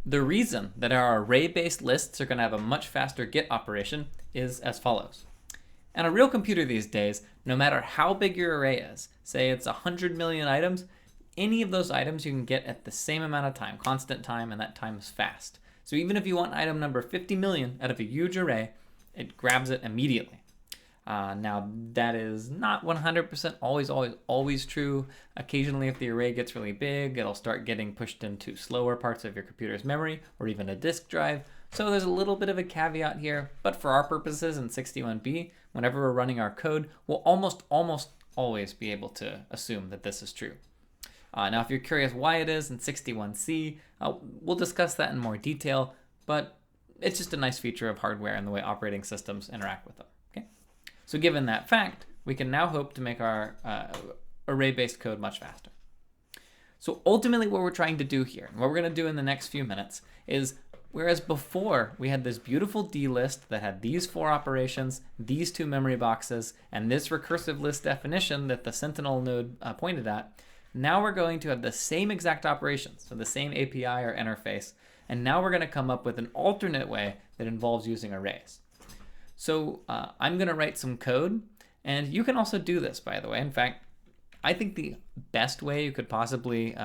The reason that our array-based lists are going to have a much faster get operation is as follows. On a real computer these days, no matter how big your array is, say it's 100 million items, any of those items you can get at the same amount of time, constant time, and that time is fast. So even if you want item number 50 million out of a huge array, it grabs it immediately. Now, that is not 100% always true. Occasionally, if the array gets really big, it'll start getting pushed into slower parts of your computer's memory or even a disk drive. So there's a little bit of a caveat here, but for our purposes in 61B, whenever we're running our code, we'll almost always be able to assume that this is true. Now, if you're curious why it is in 61C, we'll discuss that in more detail, but it's just a nice feature of hardware and the way operating systems interact with them. Okay? So given that fact, we can now hope to make our array-based code much faster. So ultimately what we're trying to do here, and what we're going to do in the next few minutes, is whereas before we had this beautiful D list that had these 4 operations, these 2 memory boxes, and this recursive list definition that the Sentinel node pointed at, now we're going to have the same exact operations, so the same API or interface, and now we're going to come up with an alternate way that involves using arrays. So I'm going to write some code, and you can also do this, by the way. In fact, I think the best way you could possibly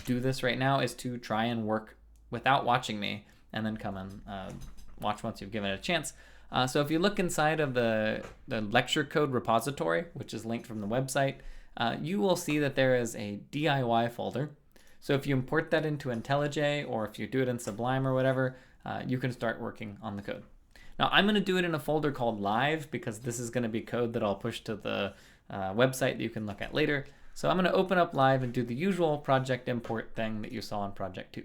do this right now is to try and work without watching me, and then come and watch once you've given it a chance. So if you look inside of the lecture code repository, which is linked from the website, you will see that there is a DIY folder. So if you import that into IntelliJ, or if you do it in Sublime or whatever, you can start working on the code. Now I'm going to do it in a folder called Live, because this is going to be code that I'll push to the website that you can look at later. So I'm going to open up Live and do the usual project import thing that you saw in Project 2.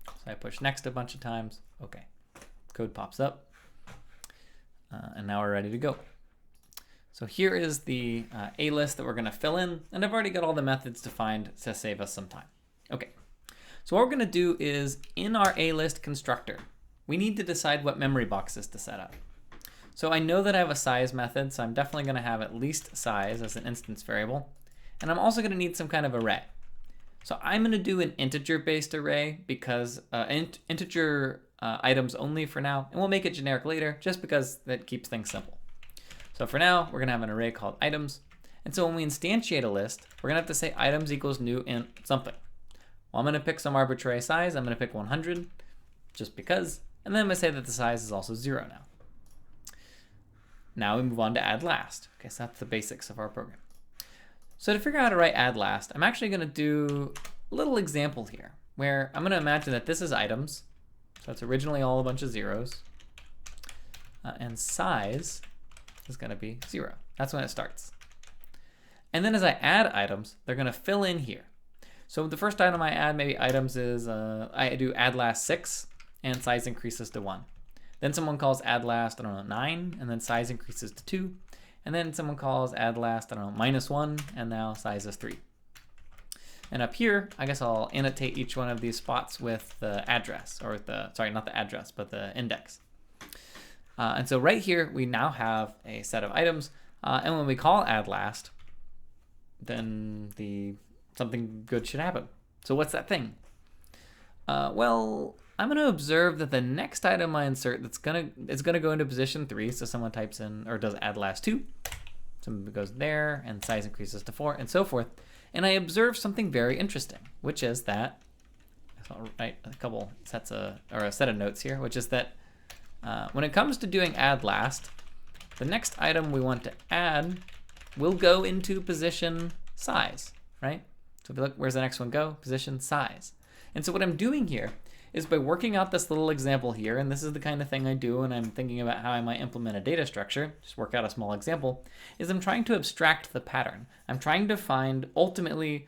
So I push next a bunch of times. Okay, code pops up. And now we're ready to go. So here is the AList that we're going to fill in, and I've already got all the methods defined to save us some time. Okay, so what we're going to do is in our AList constructor, we need to decide what memory boxes to set up. So I know that I have a size method, so I'm definitely going to have at least size as an instance variable, and I'm also going to need some kind of array. So I'm going to do an integer-based array because integer items only for now, and we'll make it generic later just because that keeps things simple. So for now, we're going to have an array called items. And so when we instantiate a list, we're going to have to say items equals new int something. Well, I'm going to pick some arbitrary size. I'm going to pick 100 just because. And then I'm going to say that the size is also 0 now. Now we move on to add last. Okay, so that's the basics of our program. So to figure out how to write add last, I'm actually going to do a little example here where I'm going to imagine that this is items. So it's originally all a bunch of zeros. And size is going to be 0. That's when it starts. And then as I add items, they're going to fill in here. So the first item I add, maybe items, is I do add last 6, and size increases to 1. Then someone calls add last, I don't know, 9, and then size increases to 2. And then someone calls add last, I don't know, -1, and now size is 3. And up here, I guess I'll annotate each one of these spots with the address, or sorry, not the address, but the index. And so right here, we now have a set of items. And when we call add last, then something good should happen. So what's that thing? Well, I'm going to observe that the next item I insert is going to go into position 3. So someone types in or does add last 2. Someone goes there, and size increases to 4, and so forth. And I observe something very interesting, which is that I'll write a couple sets or a set of notes here, which is that when it comes to doing add last, the next item we want to add will go into position size, right? So if you look, where's the next one go? Position size. And so what I'm doing here is by working out this little example here, and this is the kind of thing I do when I'm thinking about how I might implement a data structure, just work out a small example, is I'm trying to abstract the pattern. I'm trying to find ultimately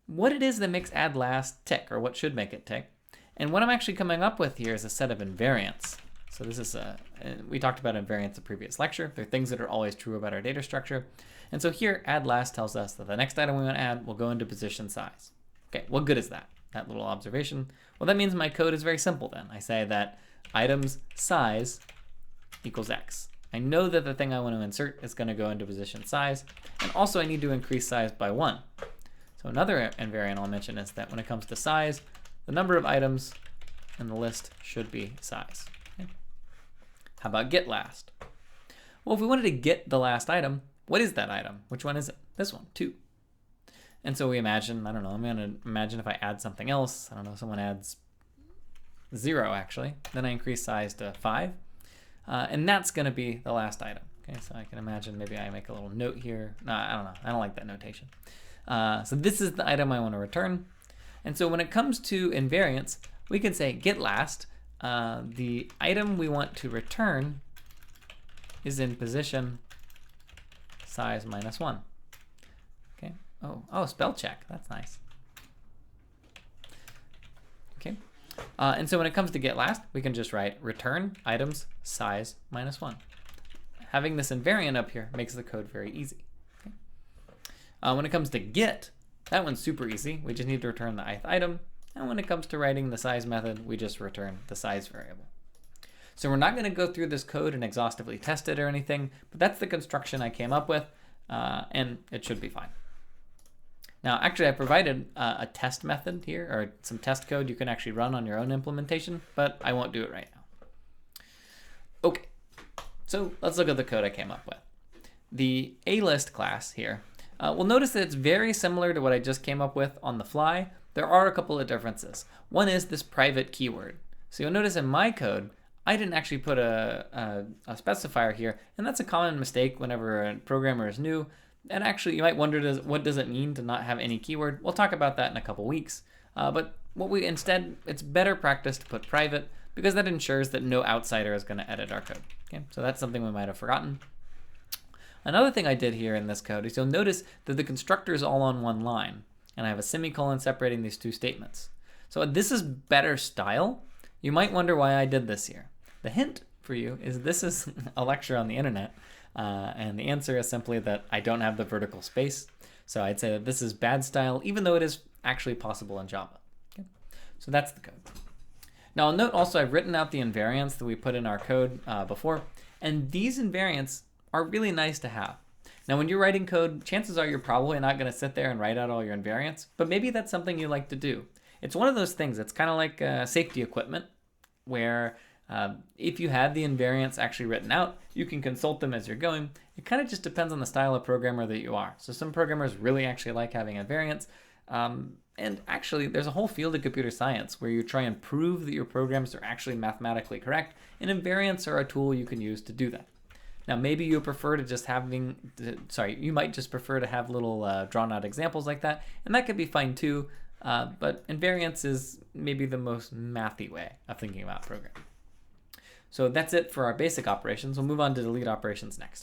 what it is that makes add last tick, or what should make it tick. And what I'm actually coming up with here is a set of invariants. So this is we talked about invariants in the previous lecture. They're things that are always true about our data structure. And so here, add last tells us that the next item we want to add will go into position size. Okay, what good is that little observation? Well, that means my code is very simple then. I say that items size equals x. I know that the thing I want to insert is going to go into position size. And also I need to increase size by 1. So another invariant I'll mention is that when it comes to size, the number of items and the list should be size. Okay. How about get last? Well, if we wanted to get the last item, what is that item? Which one is it? This one, 2. And so we imagine, I don't know, I'm going to imagine if I add something else, I don't know, someone adds 0 actually, then I increase size to 5, and that's going to be the last item. Okay, so I can imagine maybe I make a little note here. No, I don't know, I don't like that notation. So this is the item I want to return. And so when it comes to invariants, we can say get last. The item we want to return is in position size -1. Okay. Oh, spell check. That's nice. Okay. And so when it comes to get last, we can just write return items size -1. Having this invariant up here makes the code very easy. Okay. When it comes to get, that one's super easy. We just need to return the ith item. And when it comes to writing the size method, we just return the size variable. So we're not going to go through this code and exhaustively test it or anything, but that's the construction I came up with, and it should be fine. Now, actually, I provided a test method here, or some test code you can actually run on your own implementation, but I won't do it right now. Okay, so let's look at the code I came up with. The AList class here, we'll notice that it's very similar to what I just came up with on the fly. There are a couple of differences. One is this private keyword. So you'll notice in my code, I didn't actually put a specifier here, and that's a common mistake whenever a programmer is new. And actually, you might wonder, what does it mean to not have any keyword? We'll talk about that in a couple weeks. But instead, it's better practice to put private, because that ensures that no outsider is going to edit our code. Okay, so that's something we might have forgotten. Another thing I did here in this code is you'll notice that the constructor is all on one line, and I have a semicolon separating these two statements. So this is better style. You might wonder why I did this here. The hint for you is this is a lecture on the internet, and the answer is simply that I don't have the vertical space. So I'd say that this is bad style, even though it is actually possible in Java. Okay? So that's the code. Now I'll note also I've written out the invariants that we put in our code before, and these invariants are really nice to have. Now when you're writing code, chances are you're probably not going to sit there and write out all your invariants, but maybe that's something you like to do. It's one of those things, it's kind of like safety equipment, where if you had the invariants actually written out, you can consult them as you're going. It kind of just depends on the style of programmer that you are. So some programmers really actually like having invariants. And actually, there's a whole field of computer science where you try and prove that your programs are actually mathematically correct, and invariants are a tool you can use to do that. Now, maybe you prefer to just you might just prefer to have little drawn out examples like that, and that could be fine too. But invariance is maybe the most mathy way of thinking about programming. So that's it for our basic operations. We'll move on to delete operations next.